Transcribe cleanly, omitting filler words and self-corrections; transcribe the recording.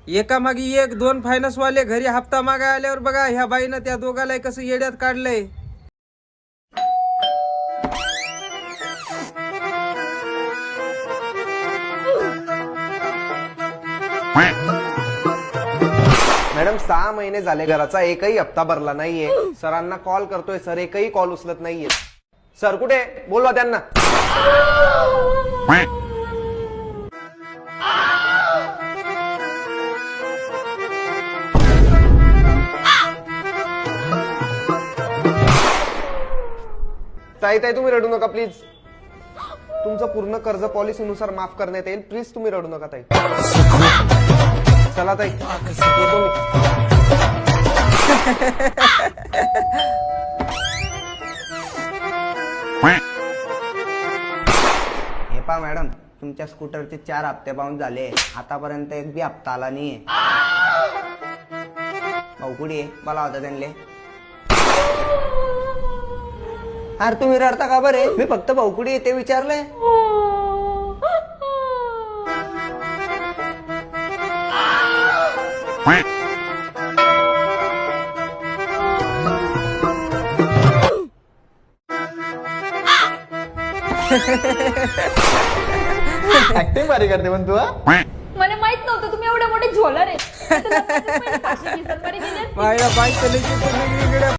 एका मागे एक 2 फायनान्स वाले घरी हप्ता मागाय आल्यावर बघा ह्या बाईनं त्या दोघाला कसं येड्यात काढलंय. मॅडम 6 महिने झाले घराचा एकही हप्ता भरला नाहीये. सरांना कॉल करतोय सर एकही कॉल उचलत नाहीये. सर कुठे बोलवा त्यांना. ताई ताई तुम्ही रडू नका प्लीज. तुमचं पूर्ण कर्ज पॉलिसीनुसार माफ करण्यात येईल. प्लीज तुम्ही रडू नका ताई. चला ताई येतो मी. हे पहा मॅडम, तुमच्या स्कूटरचे 4 हप्ते बाउन्स झाले. आतापर्यंत एक बी हप्ता आला नाहीये. भाऊ कुठे आहे? मला होता त्यांना. अरे तुम्ही रडता का बरे? मी फक्त भाऊ कुठे आहे ते विचारलंय. ऍक्टिंग भारी करते पण तू. मला माहित नव्हतं तुम्ही एवढे मोठे झोलर आहे. माझ्या बाईचं लगेच वेगवेगळ्या